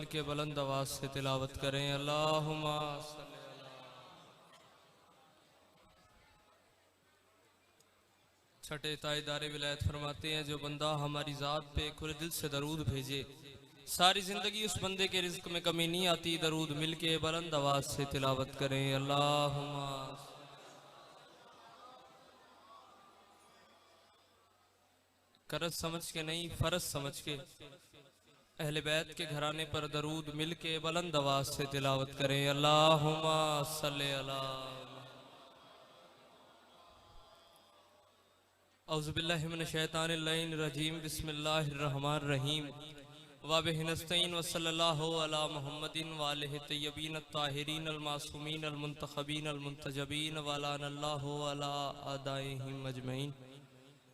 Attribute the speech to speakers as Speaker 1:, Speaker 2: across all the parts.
Speaker 1: मिलके बुलंद आवाज से तिलावत करें। अल्लाहुम्मा सल्ली अला। छठे ताईदारे विलायत फरमाते हैं, जो बंदा हमारी ज़ात पे खुले दिल से दरूद भेजे, सारी जिंदगी उस बंदे के रिज्क में कमी नहीं आती। दरूद मिलके बुलंद आवाज से तिलावत करें। अल्लाहुम्मा। करज समझ के नहीं, फर्ज समझ के अहले बैत के घराने पर दरूद मिलके बुलंद आवाज से तिलावत करें। अल्लाहुम्मा सल्ली अला। औज़ु बिल्लाहि मिनश शैतानिर रजीम। बिस्मिल्लाहिर रहमानिर रहीम। व बिहि नस्तईन व सल्लल्लाहु अला मुहम्मदिन व आलिहि तय्यबीन अत्ताहिरीन अल मासूमीन अल मुंतखबीन अल मुंतजबीन व लानल्लाहु अला अदाइहिम अजमईन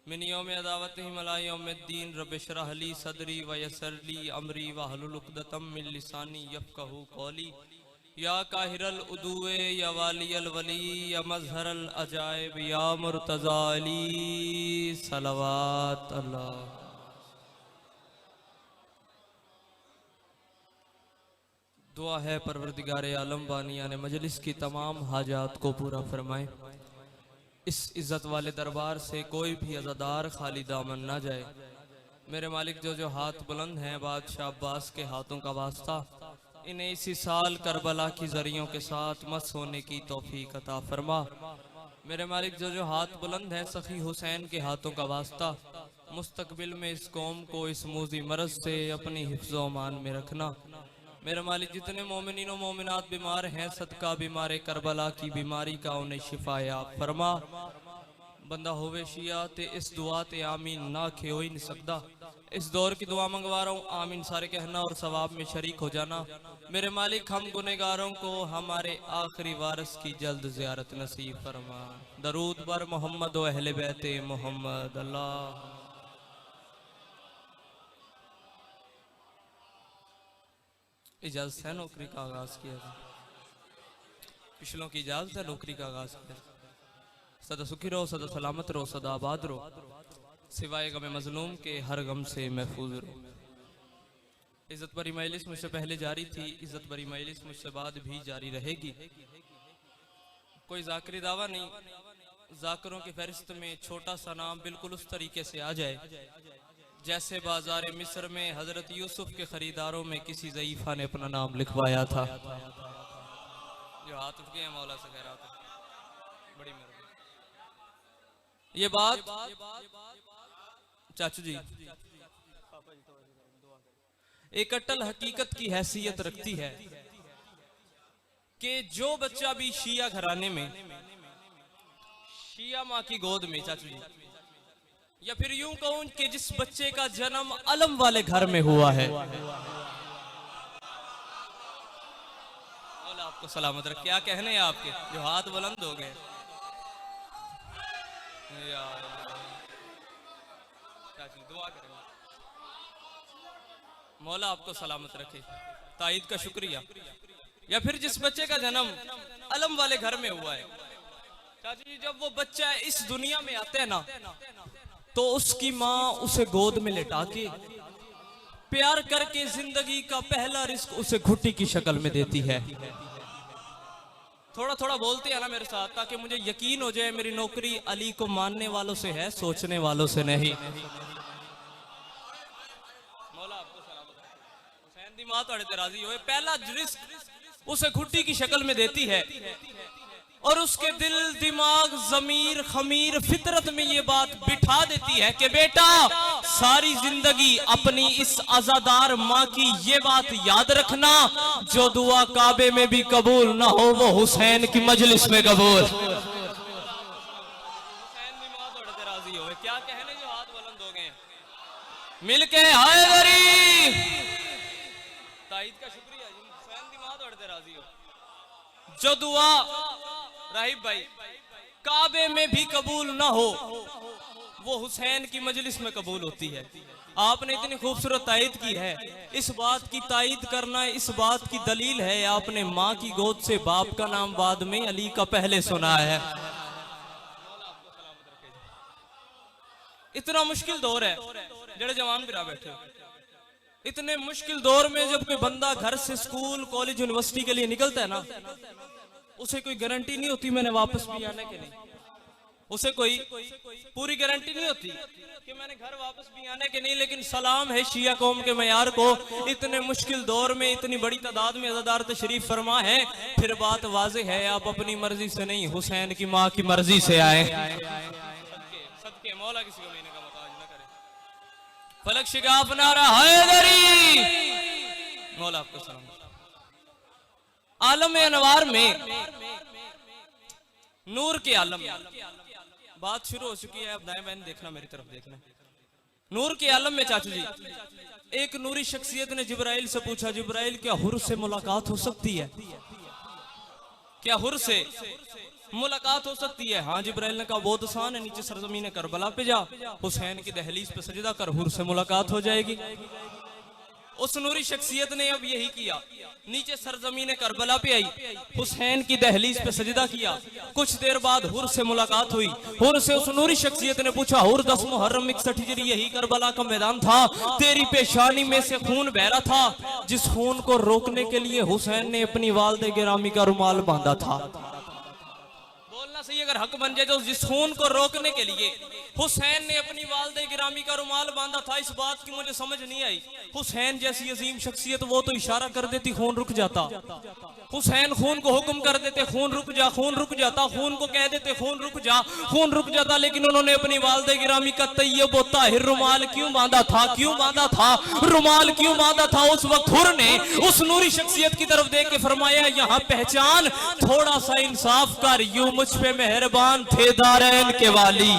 Speaker 1: मिन यौम अदावतिहिम अला यौमिद्दीन। रब्बि इश्रह ली सदरी व यस्सिर ली अमरी वहलुल उक़दतम मिन लिसानी यफ़क़हू क़ौली। या काहिरल उदूए या वालियल वली या मज़हरल अजाइब या मुर्तज़ा अली सलवात अल्लाह। दुआ है परवरदिगार आलम बानिया ने मजलिस की तमाम हाजात को पूरा फरमाए। इस इज्जत वाले दरबार से कोई भी अज़ादार खाली दामन ना जाए। मेरे मालिक जो हाथ बुलंद हैं, बादशाह अब्बास के हाथों का वास्ता, इन्हें इसी साल करबला की जरियों के साथ मस होने की तौफीक अता फरमा। मेरे मालिक जो हाथ बुलंद हैं, सखी हुसैन के हाथों का वास्ता, मुस्तकबिल में इस कौम को इस मूजी मरज से अपनी हिफ्ज़ो अमान में रखना। मेरे मालिक जितने मोमिनीन व मोमिनात बीमार हैं, सदका बीमार करबला की बीमारी का उन्हें शिफाया फरमा। बंदा होवे शिया ते इस दुआ ते आमीन ना खे हो ही नहीं सकता। इस दौर की दुआ मंगवा रहा हूँ, आमीन सारे कहना और सवाब में शरीक हो जाना। मेरे मालिक हम गुनेगारों को हमारे आखिरी वारिस की जल्द ज़ियारत नसीब फरमा। दरूद बर मोहम्मद व अहले बैते मोहम्मद। अल्लाह इजाज़त है नौकरी का आगाज़ किया जाए। पिछलों की इजाज़त है नौकरी का आगाज़ किया। सदा सुखी रहो, सदा सलामत रहो, सदा आबाद रहो, सिवाय गम मजलूम के हर गम से महफूज रहो। इज़्ज़त भरी मजलिस मुझसे पहले जारी थी, इज़्ज़त भरी मजलिस मुझसे बाद भी जारी रहेगी। कोई ज़ाकरी दावा नहीं, ज़ाकरों की फहरिस्त में छोटा सा नाम बिल्कुल उस तरीके से आ जाए जैसे बाजार मिस्र में हजरत यूसुफ के खरीदारों में किसी ज़ईफ़ा ने अपना नाम लिखवाया था। जो हाथ उठ गए हैं मौला से खैरात है, बड़ी मेहरबानी। ये बात चाचू जी एक अटल हकीकत की हैसियत रखती है कि जो बच्चा भी शिया घराने में, शिया माँ की गोद में चाचू जी, या फिर यूं कहूं कि जिस बच्चे का जन्म अलम वाले घर में हुआ है, आपको सलामत रख। क्या कहने हैं आपके जो हाथ बुलंद हो गए। दुआ करें मौला आपको सलामत रखे, ताईद का शुक्रिया। या फिर जिस बच्चे का जन्म अलम वाले घर में हुआ है चाची जी, जब वो बच्चा इस दुनिया में आता है ना, तो उसकी माँ उसे गोद में लेटा के प्यार करके जिंदगी का पहला रिस्क उसे घुट्टी की शक्ल में देती है। थोड़ा थोड़ा बोलते हैं ना मेरे साथ, ताकि मुझे यकीन हो जाए मेरी नौकरी अली को मानने वालों से है, सोचने वालों से नहीं। मौला आपको सलामत रखे। हुसैन दी मां तुहाडे ते राजी होए, पहला रिस्क उसे घुट्टी की शक्ल में देती है और उसके दिल दिमाग जमीर खमीर फितरत में ये बात बिठा देती है कि बेटा सारी जिंदगी अपनी इस आजादार माँ की ये बात याद रखना, जो दुआ काबे में भी कबूल ना हो वो हुसैन की मजलिस में कबूल। हुसैन दी मां थोड़े ते राजी होए, क्या कहने जो हाथ बुलंद हो गए मिलके हैदरी। ताईद का शुक्रिया जी। हुसैन दी मां थोड़े ते राजी हो, जो दुआ राहिब भाई काबे में भी कबूल ना हो वो हुसैन की मजलिस में कबूल होती है। आपने इतनी खूबसूरत तायद की है, इस बात की तायद करना इस बात की दलील है आपने माँ की गोद से बाप का नाम बाद में अली का पहले सुना है। इतना मुश्किल दौर है, जेड़े जवान बिरा बैठे हो, इतने मुश्किल दौर में जब कोई बंदा घर से स्कूल कॉलेज यूनिवर्सिटी के लिए निकलता है ना, उसे कोई गारंटी नहीं होती मैंने वापस भी आने के नहीं। उसे कोई पूरी गारंटी नहीं होती कि मैंने घर वापस भी आने के नहीं। लेकिन सलाम है शिया कौम के मयार को, इतने मुश्किल दौर में इतनी बड़ी तादाद में अज़ादार तशरीफ फरमा है। फिर बात वाज़ेह है, आप अपनी मर्जी से नहीं, हुसैन की माँ की मर्जी से आए। सदके मौला किसी को लेने का मुताज न करे। फलक शिगाफ नारा हैदरी, मौला आपको सलाम। आलम अनवार में, नूर के आलम में बात शुरू हो चुकी है। अब दाएं बाएं देखना, मेरी तरफ देखना। नूर के आलम में चाचू जी, एक नूरी शख्सियत ने जिब्राइल से पूछा, जिब्राइल क्या हुर से मुलाकात हो सकती है? क्या हुर से मुलाकात हो सकती है? हाँ जिब्राइल ने कहा बहुत आसान है, नीचे सरजमीन करबला पे जा, हुसैन की दहलीज पे सजदा कर, हुर से मुलाकात हो जाएगी। उस नूरी शख्सियत ने अब यही किया, नीचे सरजमीन करबला पे आई, हुसैन की दहलीज पे सजदा किया। कुछ देर बाद हुर से मुलाकात हुई। हुर से उस नूरी शख्सियत ने पूछा, हुर 10 मुहर्रम 61 हिजरी यही करबला का मैदान था, तेरी पेशानी में से खून बह रहा था, जिस खून को रोकने के लिए हुसैन ने अपनी वालदे गिरामी का रुमाल बांधा था। बोलना सही, अगर हक बन जाए तो जिस खून को रोकने के लिए हुसैन ने अपनी वालदे गिरामी का रुमाल बांधा था। इस बात की मुझे समझ नहीं आई, हुसैन जैसी अजीम शख्सियत, वो तो इशारा कर देती खून रुक जाता। हुसैन खून को हुक्म कर देते खून रुक जा, खून रुक जाता, खून को कह देते खून रुक जा, खून रुक जाता। लेकिन उन्होंने अपनी वालदे गिरामी का तैयब व ताहिर रुमाल क्यों बांधा था? क्यों बांधा था? रुमाल क्यों बांधा था? उस वक्त हुर ने उस नूरी शख्सियत की तरफ देख के फरमाया, यहाँ पहचान, थोड़ा सा इंसाफ कर, यूं मुझ पे मेहरबान थे दारैन के वाली।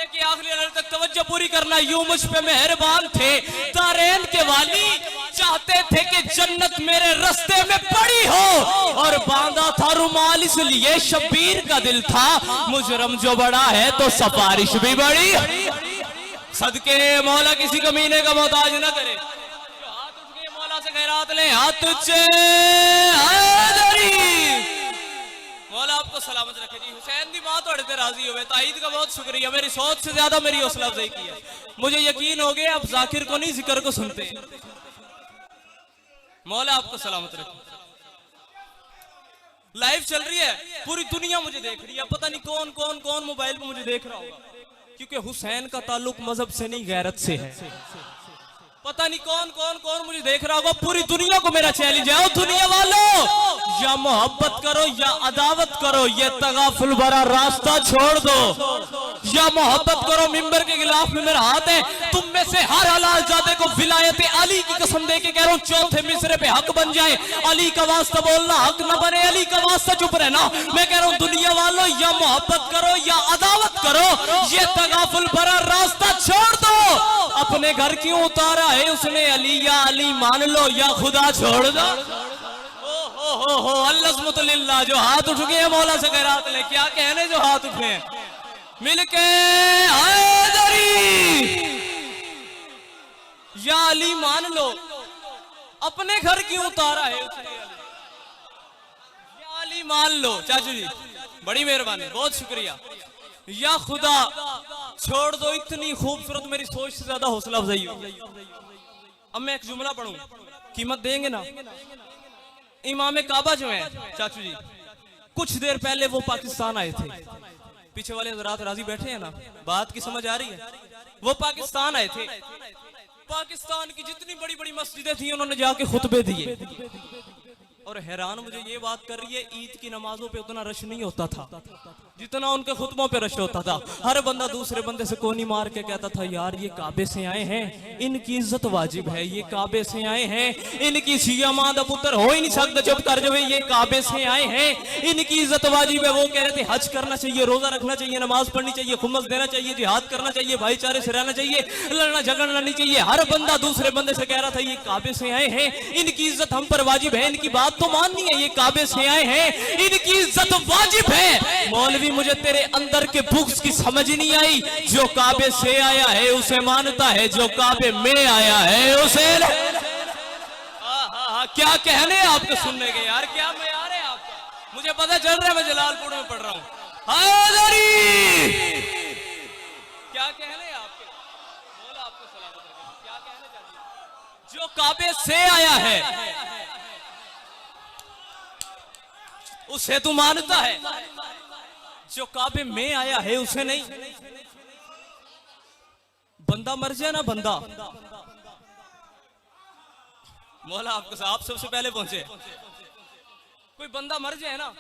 Speaker 1: के आखिरी लहर तक तवज्जो पूरी करना, यूं मुझ पे मेहरबान थे दारैन के वाली, चाहते थे कि जन्नत मेरे रास्ते में पड़ी हो, और बांधा था रुमाल इसलिए शब्बीर का दिल था, मुजरम जो बड़ा है तो सफारिश भी बड़ी। सदके मौला किसी कमीने का मोहताज न करे। जो हाथ उठ गए मौला से खैरात ले, हाथ उच्चे हैदरी, मौला आपको सलामत रखे जी। हुसैन दी मां थोड़े ते राजी हुए, ताईद का बहुत शुक्रिया, मेरी सोच से ज्यादा मेरी हौसला अफजाई की है। मुझे यकीन हो गया आप जाकिर को नहीं जिक्र को सुनते। मौला आपको सलामत रखे। लाइव चल रही है, पूरी दुनिया मुझे देख रही है, पता नहीं कौन कौन कौन मोबाइल पे मुझे देख रहा होगा, क्योंकि हुसैन का ताल्लुक मजहब से नहीं गैरत से है। पता नहीं कौन कौन कौन मुझे देख रहा होगा, पूरी दुनिया को मेरा चैलेंज है, दुनिया वालों, या मोहब्बत करो या अदावत करो, ये तगाफुल भरा रास्ता छोड़ दो, या मोहब्बत करो। मिंबर के खिलाफ में मेरा हाथ है, तुम में से हर हलाल जादे को विलायत अली की कसम दे के कह रहा हूं, चौथे मिसरे पे हक बन जाए, अली का वास्ता बोलना, हक न बने अली का वास्ता चुप रहना। मैं कह रहा हूं दुनिया वालों, या मोहब्बत करो या अदावत करो, ये तगाफुल भरा रास्ता छोड़ दो। अपने घर क्यों उतारा है उसने अली, या अली मान लो या खुदा छोड़ दो। हो अल्लाह, जो हाथ उठ गए मौला से खैरात ले, क्या कहने जो हाथ उठे मिलके हैदरी, या अली मान लो, अपने घर क्यों उतारा है उसने, या अली मान लो। चाचू जी बड़ी मेहरबानी, बहुत शुक्रिया। या खुदा छोड़ दो, इतनी खूबसूरत, मेरी सोच से ज्यादा हौसला अफजाई हो। अब मैं एक जुमला पढ़ूं, कीमत देंगे ना। इमाम काबा जो है चाचू जी, कुछ देर पहले वो पाकिस्तान आए थे, पीछे वाले हज़रात राजी बैठे हैं ना, बात की समझ आ रही है? वो पाकिस्तान आए थे, पाकिस्तान की जितनी बड़ी बड़ी मस्जिदें थी उन्होंने जाके खुतबे दिए, और हैरान मुझे ये बात कर रही है, ईद की नमाजों पे उतना रश नहीं होता था जितना उनके खुतबों पे रश होता था। हर बंदा दूसरे बंदे से कोनी मार के कहता था, यार ये काबे से आए हैं, इनकी इज्जत वाजिब है, ये काबे से आए हैं, इनकी शिया मां दा पुत्र हो ही नहीं सकता, चुप कर जो, ये काबे से आए हैं, इनकी इज्जत वाजिब है। वो कह रहे थे हज करना चाहिए, रोजा रखना चाहिए, नमाज पढ़नी चाहिए, खुमस देना चाहिए, जिहाद करना चाहिए, भाईचारे से रहना चाहिए, लड़ना झगड़ना नहीं चाहिए। हर बंदा दूसरे बंदे से कह रहा था, ये काबे से आए हैं, इनकी इज्जत हम पर वाजिब है, इनकी बात तो माननी है, ये काबे से आए हैं, इनकी इज्जत वाजिब है। मौलवी मुझे तेरे अंदर के बुक्स की समझ नहीं आई, जो काबे से आया है उसे मानता है, जो काबे में आया है उसे क्या कहने आपके सुनने के, यार क्या मयार है आपका, मुझे पता चल रहा है, मैं जलालपुर में पढ़ रहा हूँ। हैदरी क्या कहने आपके, बोला आपको सलामत रखे, क्या जो काबे से आया है उसे तू मानता है, जो काबे में आया है उसे नहीं। बंदा मर जाए ना, बंदा, मौला आपको आप सबसे पहले पहुंचे, कोई बंदा मर जाए ना,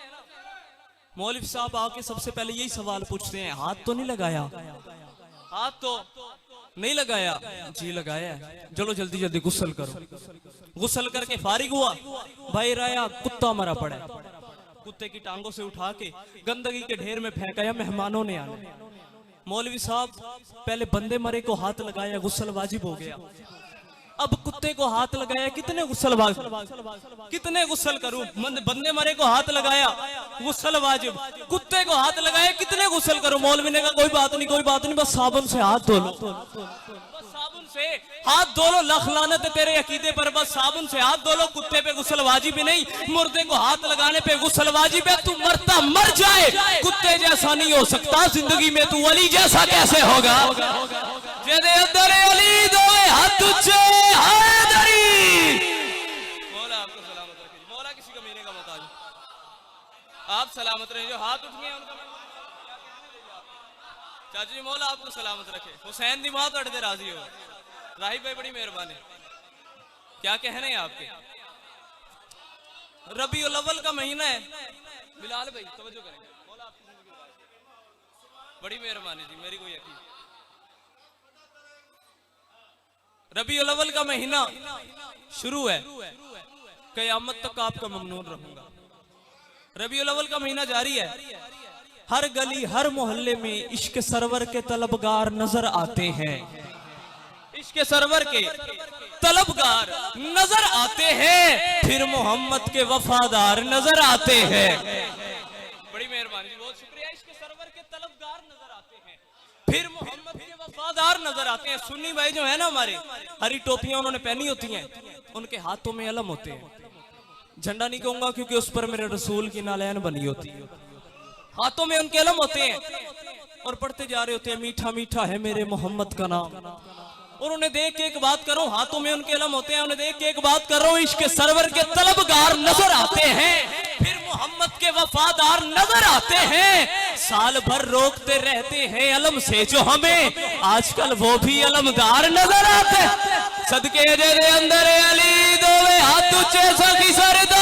Speaker 1: मौलवी साहब आके सबसे पहले यही सवाल पूछते हैं, हाथ तो नहीं लगाया, हाथ तो नहीं लगाया, जी लगाया है, चलो जल्दी जल्दी गुस्ल करो। गुस्ल करके फारिग हुआ, भाई राया कुत्ता मरा पड़ा है, कुत्ते की टांगों से उठा के गंदगी के ढेर में फेंकाया, मेहमानों ने आने। मौलवी साहब पहले बंदे मरे को हाथ लगाया, गुस्ल वाजिब हो गया। अब कुत्ते को हाथ लगाया, कितने गुस्ल कितने गुस्ल करूं? बंदे मरे को हाथ लगाया, गुस्ल वाजिब, कुत्ते को हाथ लगाया, कितने गुस्ल करूं? मौलवी ने कहा कोई बात नहीं, कोई बात नहीं, बस साबुन से हाथ धो लो, बस साबुन से हाथ धो लो, लख लानत है तेरे अकीदे पर, बस साबुन से हाथ धो लो। कुत्ते पे गुस्ल वाजिब ही नहीं, मुर्दे को हाथ लगाने पे गुस्ल वाजिब है। तू मरता मर जाए, कुत्ते जैसा नहीं हो सकता जिंदगी में, तू वली जैसा कैसे होगा? जेदे अंदर अली दोए हाथ ऊंचे हैदरी। मौला आपको सलामत रखे, मौला किसी कमीने का मोहताज, आप सलामत रहे। जो हाथ उठ गए उनका चाचू जी, मौला आपको सलामत रखे। हुसैन दी मां तड़ते राजी हो, राहिब भाई बड़ी मेहरबानी। क्या कहने हैं आपके? रबीउल अव्वल का महीना है, बिलाल भाई तवज्जो करें, मौला आपकी जिंदगी बड़ी मेहरबानी जी, मेरी कोई यकीन। रबीउल अव्वल का महीना शुरू है, कयामत तक आपका ममनून रहूंगा। रबीउल अव्वल का महीना जारी है, हर गली हर मोहल्ले में इश्क सरवर के तलबगार नजर आते हैं, इश्क सरवर के तलबगार नजर आते हैं, फिर मोहम्मद के वफादार नजर आते हैं। बड़ी मेहरबानी, बहुत शुक्रिया। इश्क सरवर के तलबगार नजर आते हैं, फिर मोहम्मद के वफादार नजर आते हैं। सुन्नी भाई जो है ना हमारे, हरी टोपियां उन्होंने पहनी होती हैं, उनके हाथों में अलम होते हैं। झंडा नहीं कहूंगा क्योंकि उस पर मेरे रसूल की नालैन बनी होती है, हाथों में उनके अलम होते हैं और पढ़ते जा रहे होते हैं, मीठा मीठा है मेरे मोहम्मद का नाम। और उन्हें देख के एक बात करो, हाथों में उनके अलम होते हैं, उन्हें देख के एक बात करो, इश्क सरवर के तलबगार नजर आते हैं, फिर मोहम्मद के वफादार नजर आते हैं। साल भर रोकते रहते हैं अलम से जो हमें, आजकल वो भी अलमदार नजर आते हैं। सदके जेदे अंदर अली दोवे हाथ ऊंचे सखी सरदा